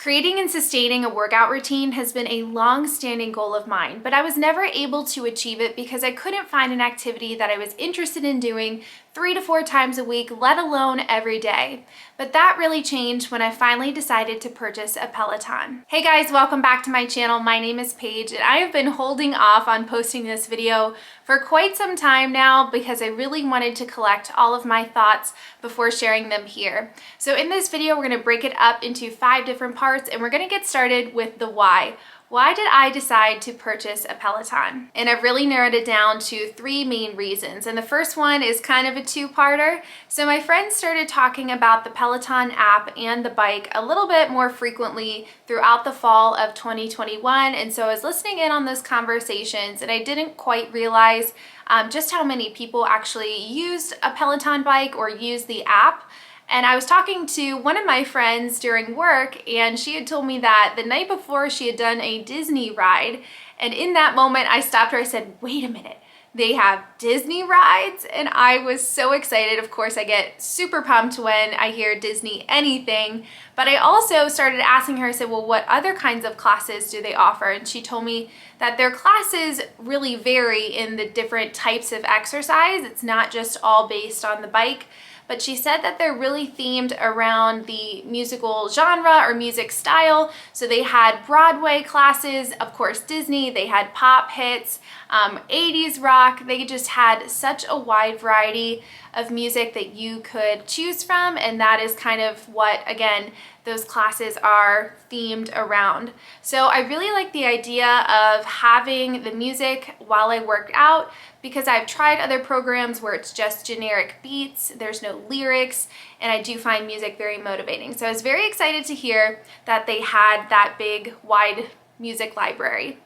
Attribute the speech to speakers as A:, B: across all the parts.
A: Creating and sustaining a workout routine has been a long-standing goal of mine, but I was never able to achieve it because I couldn't find an activity that I was interested in doing 3 to 4 times a week, let alone every day. But that really changed when I finally decided to purchase a Peloton. Hey guys, welcome back to my channel. My name is Paige and I have been holding off on posting this video for quite some time now because I really wanted to collect all of my thoughts before sharing them here. So in this video, we're going to break it up into 5 different parts and we're going to get started with the why. Why did I decide to purchase a Peloton? And I've really narrowed it down to 3 main reasons. And the first one is kind of a two-parter. So my friends started talking about the Peloton app and the bike a little bit more frequently throughout the fall of 2021. And so I was listening in on those conversations and I didn't quite realize just how many people actually used a Peloton bike or used the app. And I was talking to one of my friends during work and she had told me that the night before she had done a Disney ride. And in that moment I stopped her, I said, wait a minute, they have Disney rides? And I was so excited. Of course, I get super pumped when I hear Disney anything. But I also started asking her, I said, well, what other kinds of classes do they offer? And she told me that their classes really vary in the different types of exercise. It's not just all based on the bike. But she said that they're really themed around the musical genre or music style. So they had Broadway classes, of course Disney, they had pop hits, 80s rock. They just had such a wide variety of music that you could choose from, and that is kind of what, again, those classes are themed around. So I really like the idea of having the music while I work out because I've tried other programs where it's just generic beats, there's no lyrics, and I do find music very motivating. So I was very excited to hear that they had that big, wide music library.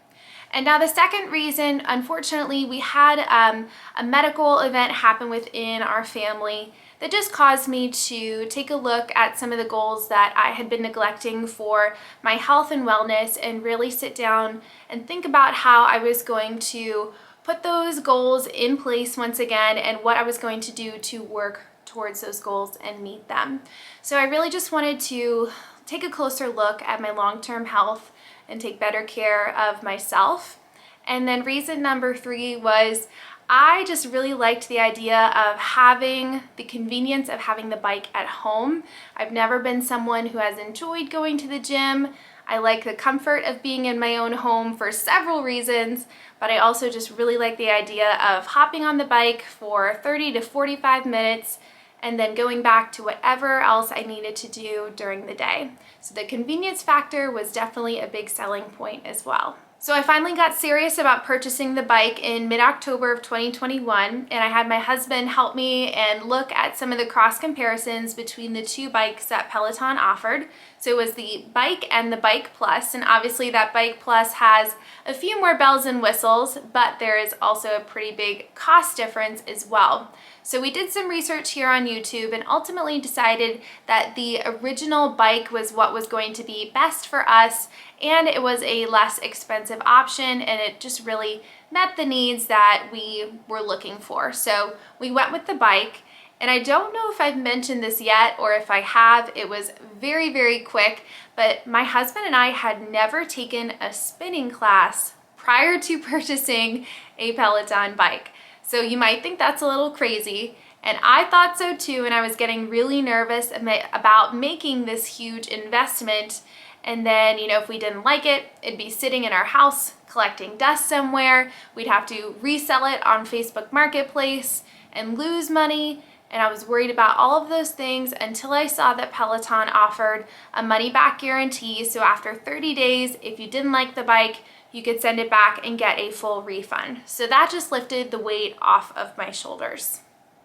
A: And now the second reason, unfortunately, we had a medical event happen within our family that just caused me to take a look at some of the goals that I had been neglecting for my health and wellness and really sit down and think about how I was going to put those goals in place once again and what I was going to do to work towards those goals and meet them. So I really just wanted to take a closer look at my long-term health and take better care of myself. And then reason number 3 was I just really liked the idea of having the convenience of having the bike at home. I've never been someone who has enjoyed going to the gym. I like the comfort of being in my own home for several reasons, but I also just really like the idea of hopping on the bike for 30 to 45 minutes and then going back to whatever else I needed to do during the day. So the convenience factor was definitely a big selling point as well. So I finally got serious about purchasing the bike in mid-October of 2021, and I had my husband help me and look at some of the cross comparisons between the 2 bikes that Peloton offered. So it was the Bike and the Bike Plus, and obviously that Bike Plus has a few more bells and whistles, but there is also a pretty big cost difference as well. So we did some research here on YouTube and ultimately decided that the original bike was what was going to be best for us, and it was a less expensive option and it just really met the needs that we were looking for. So we went with the bike. And I don't know if I've mentioned this yet or if I have. It was very, very quick, but my husband and I had never taken a spinning class prior to purchasing a Peloton bike. So you might think that's a little crazy, and I thought so too, and I was getting really nervous about making this huge investment. And then, you know, if we didn't like it, it'd be sitting in our house collecting dust somewhere. We'd have to resell it on Facebook Marketplace and lose money. And I was worried about all of those things until I saw that Peloton offered a money-back guarantee. So after 30 days, if you didn't like the bike, you could send it back and get a full refund. So that just lifted the weight off of my shoulders.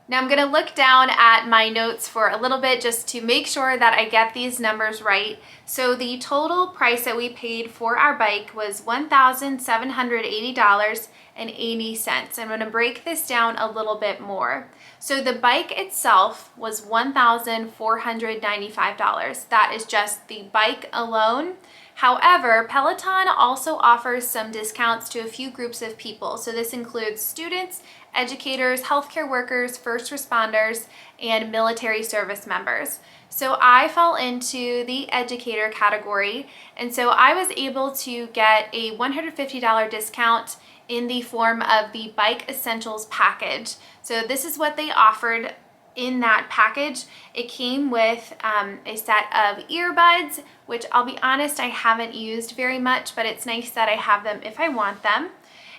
A: Now I'm gonna look down at my notes for a little bit just to make sure that I get these numbers right. So the total price that we paid for our bike was $1,780.80. I'm gonna break this down a little bit more. So the bike itself was $1,495. That is just the bike alone. However, Peloton also offers some discounts to a few groups of people. So this includes students, educators, healthcare workers, first responders, and military service members. So I fall into the educator category, and so I was able to get a $150 discount in the form of the Bike Essentials package. So this is what they offered in that package. It came with a set of earbuds, which I'll be honest, I haven't used very much, but it's nice that I have them if I want them.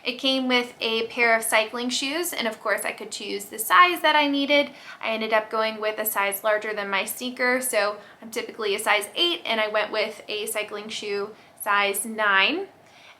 A: It came with a pair of cycling shoes, and of course I could choose the size that I needed. I ended up going with a size larger than my sneaker, so I'm typically a size 8, and I went with a cycling shoe size 9.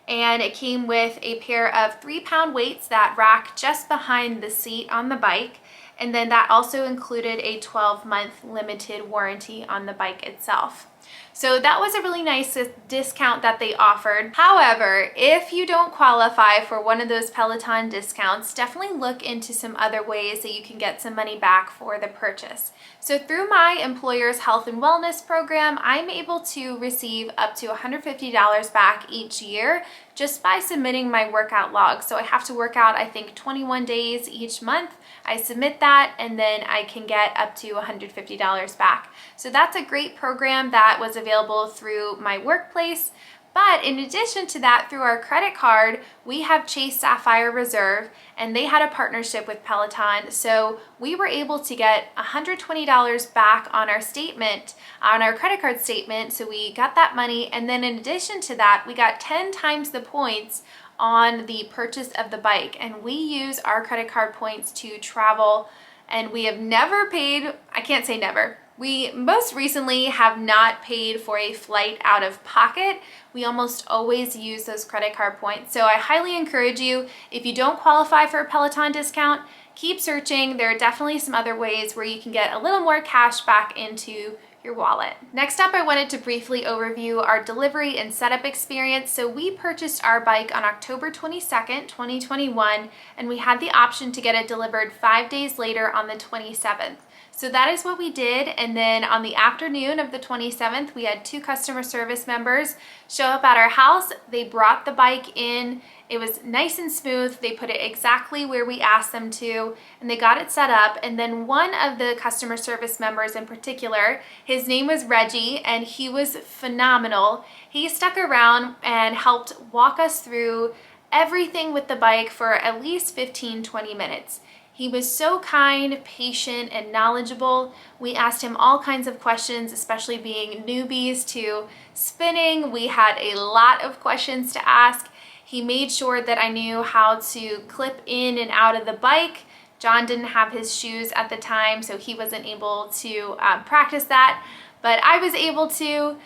A: And it came with a pair of 3-pound weights that rack just behind the seat on the bike. And then that also included a 12-month limited warranty on the bike itself. So that was a really nice discount that they offered. However, if you don't qualify for one of those Peloton discounts, definitely look into some other ways that you can get some money back for the purchase. So through my employer's health and wellness program, I'm able to receive up to $150 back each year just by submitting my workout log. So I have to work out, I think, 21 days each month. I submit that, and then I can get up to $150 back. So that's a great program that was available through my workplace. But in addition to that, through our credit card, we have Chase Sapphire Reserve, and they had a partnership with Peloton. So we were able to get $120 back on our statement, on our credit card statement. So we got that money. And then in addition to that, we got 10 times the points on the purchase of the bike. And we use our credit card points to travel, and we have never paid, I can't say never. We most recently have not paid for a flight out of pocket. We almost always use those credit card points. So I highly encourage you, if you don't qualify for a Peloton discount, keep searching. There are definitely some other ways where you can get a little more cash back into your wallet. Next up, I wanted to briefly overview our delivery and setup experience. So we purchased our bike on October 22nd, 2021, and we had the option to get it delivered 5 days later on the 27th. So that is what we did, and then on the afternoon of the 27th, we had 2 customer service members show up at our house. They brought the bike in. It was nice and smooth. They put it exactly where we asked them to, and they got it set up. And then one of the customer service members in particular, his name was Reggie, and he was phenomenal. He stuck around and helped walk us through everything with the bike for at least 15-20 minutes. He was so kind, patient, and knowledgeable. We asked him all kinds of questions, especially being newbies to spinning. We had a lot of questions to ask. He made sure that I knew how to clip in and out of the bike. John didn't have his shoes at the time, so he wasn't able to practice that, but I was able to.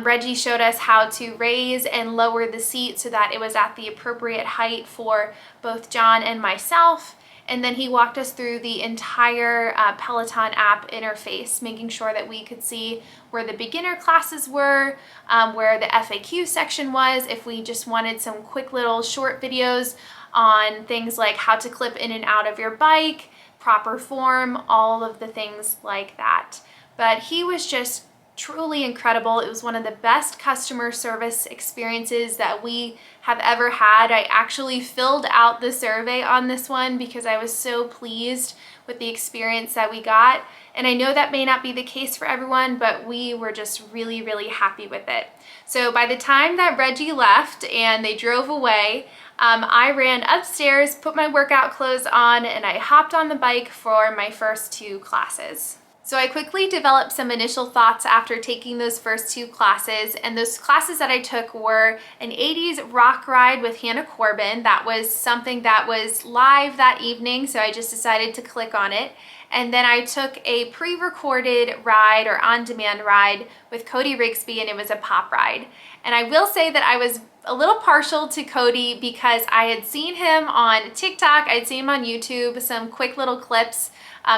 A: Reggie showed us how to raise and lower the seat so that it was at the appropriate height for both John and myself. And then he walked us through the entire Peloton app interface, making sure that we could see where the beginner classes were, where the FAQ section was, if we just wanted some quick little short videos on things like how to clip in and out of your bike, proper form, all of the things like that. But he was just truly incredible. It was one of the best customer service experiences that we have ever had. I actually filled out the survey on this one because I was so pleased with the experience that we got. And I know that may not be the case for everyone, but we were just really, really happy with it. So by the time that Reggie left and they drove away, I ran upstairs, put my workout clothes on, and I hopped on the bike for my first 2 classes. So I quickly developed some initial thoughts after taking those first 2 classes, and those classes that I took were an 80s rock ride with Hannah Corbin. That was something that was live that evening, so I just decided to click on it. And then I took a pre-recorded ride or on-demand ride with Cody Rigsby, and it was a pop ride. And I will say that I was a little partial to Cody because I had seen him on TikTok, I'd seen him on YouTube, some quick little clips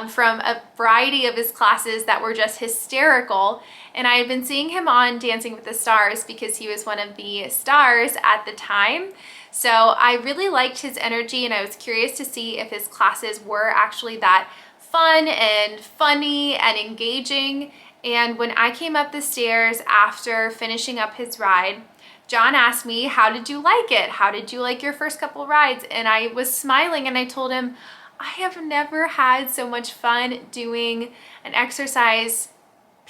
A: from a variety of his classes that were just hysterical. And I had been seeing him on Dancing with the Stars because he was one of the stars at the time. So I really liked his energy, and I was curious to see if his classes were actually that fun and funny and engaging. And when I came up the stairs after finishing up his ride, John asked me, "How did you like it? How did you like your first couple rides?" And I was smiling, and I told him, I have never had so much fun doing an exercise,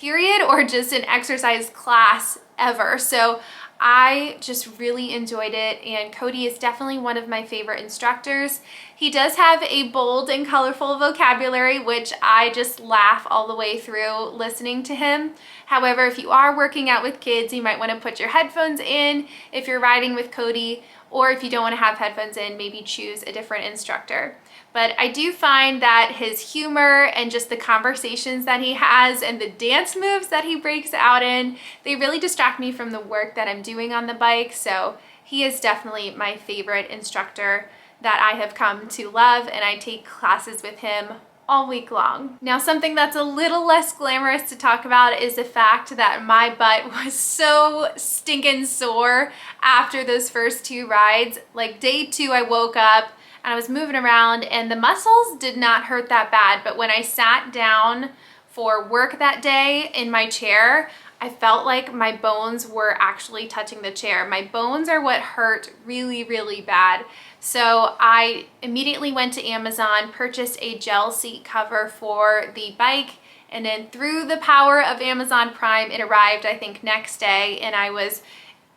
A: period, or just an exercise class ever. So I just really enjoyed it, and Cody is definitely one of my favorite instructors. He does have a bold and colorful vocabulary, which I just laugh all the way through listening to him. However, if you are working out with kids, you might want to put your headphones in if you're riding with Cody, or if you don't want to have headphones in, maybe choose a different instructor. But I do find that his humor and just the conversations that he has and the dance moves that he breaks out in, they really distract me from the work that I'm doing on the bike. So he is definitely my favorite instructor that I have come to love, and I take classes with him all week long. Now, something that's a little less glamorous to talk about is the fact that my butt was so stinking sore after those first 2 rides. Like day 2, I woke up and I was moving around and the muscles did not hurt that bad, but when I sat down for work that day in my chair, I felt like my bones were actually touching the chair. My bones are what hurt really, really bad. So I immediately went to Amazon, purchased a gel seat cover for the bike, and then through the power of Amazon Prime, it arrived, I think, next day, and I was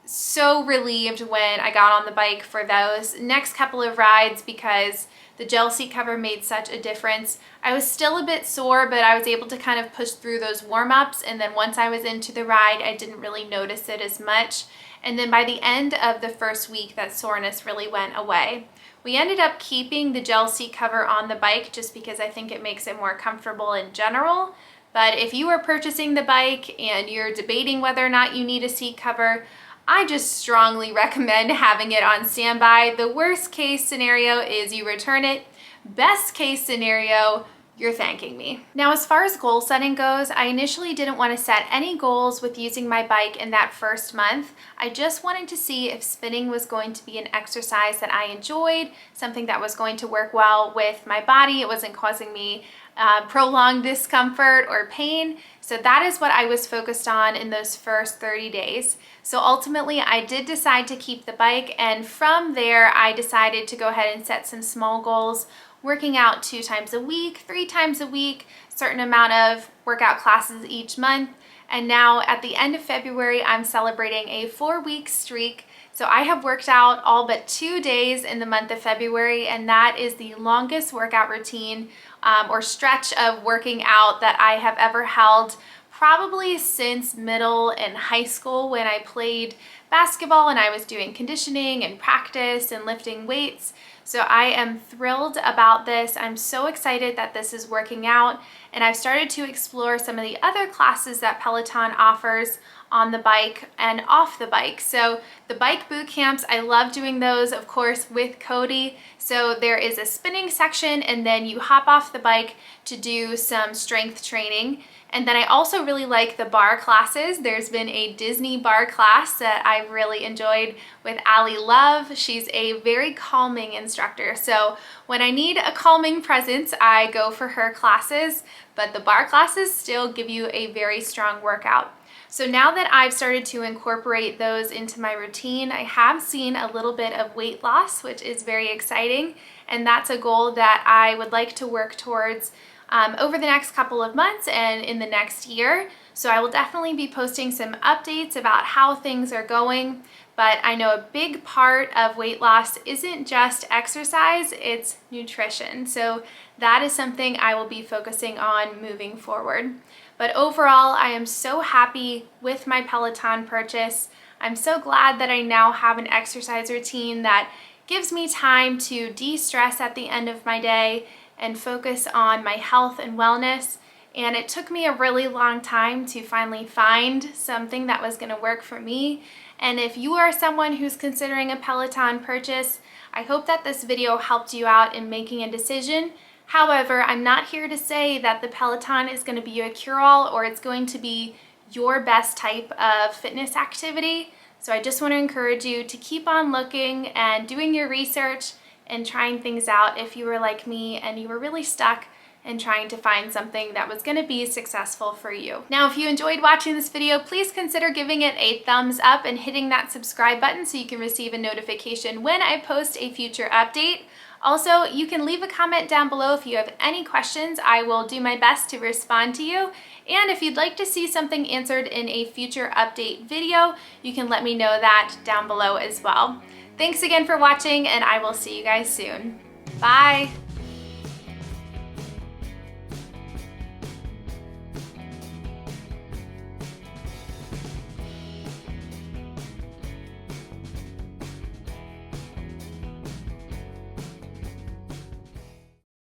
A: so relieved when I got on the bike for those next couple of rides because the gel seat cover made such a difference. I was still a bit sore, but I was able to kind of push through those warm-ups, and then once I was into the ride, I didn't really notice it as much. And then by the end of the first week, that soreness really went away. We ended up keeping the gel seat cover on the bike just because I think it makes it more comfortable in general. But if you are purchasing the bike and you're debating whether or not you need a seat cover, I just strongly recommend having it on standby. The worst case scenario is you return it. Best case scenario, you're thanking me. Now, as far as goal setting goes, I initially didn't want to set any goals with using my bike in that first month. I just wanted to see if spinning was going to be an exercise that I enjoyed, something that was going to work well with my body. It wasn't causing me prolonged discomfort or pain. So that is what I was focused on in those first 30 days. So ultimately, I did decide to keep the bike, and from there, I decided to go ahead and set some small goals, working out 2 times a week, 3 times a week, certain amount of workout classes each month. And now at the end of February, I'm celebrating a 4-week streak. So I have worked out all but 2 days in the month of February, and that is the longest workout routine or stretch of working out that I have ever held, probably since middle and high school when I played basketball and I was doing conditioning and practice and lifting weights. So I am thrilled about this. I'm so excited that this is working out, and I've started to explore some of the other classes that Peloton offers on the bike and off the bike. So the bike boot camps, I love doing those, of course, with Cody. So there is a spinning section, and then you hop off the bike to do some strength training. And then I also really like the bar classes. There's been a Disney bar class that I've really enjoyed with Ali Love. She's a very calming instructor. So when I need a calming presence, I go for her classes, but the bar classes still give you a very strong workout. So now that I've started to incorporate those into my routine, I have seen a little bit of weight loss, which is very exciting. And that's a goal that I would like to work towards over the next couple of months and in the next year. So I will definitely be posting some updates about how things are going. But I know a big part of weight loss isn't just exercise, it's nutrition. So that is something I will be focusing on moving forward. But overall, I am so happy with my Peloton purchase. I'm so glad that I now have an exercise routine that gives me time to de-stress at the end of my day and focus on my health and wellness. And it took me a really long time to finally find something that was going to work for me. And if you are someone who's considering a Peloton purchase, I hope that this video helped you out in making a decision. However, I'm not here to say that the Peloton is going to be a cure-all or it's going to be your best type of fitness activity. So I just want to encourage you to keep on looking and doing your research and trying things out if you were like me and you were really stuck and trying to find something that was going to be successful for you. Now, if you enjoyed watching this video, please consider giving it a thumbs up and hitting that subscribe button so you can receive a notification when I post a future update. Also, you can leave a comment down below if you have any questions. I will do my best to respond to you. And if you'd like to see something answered in a future update video, you can let me know that down below as well. Thanks again for watching, and I will see you guys soon. Bye.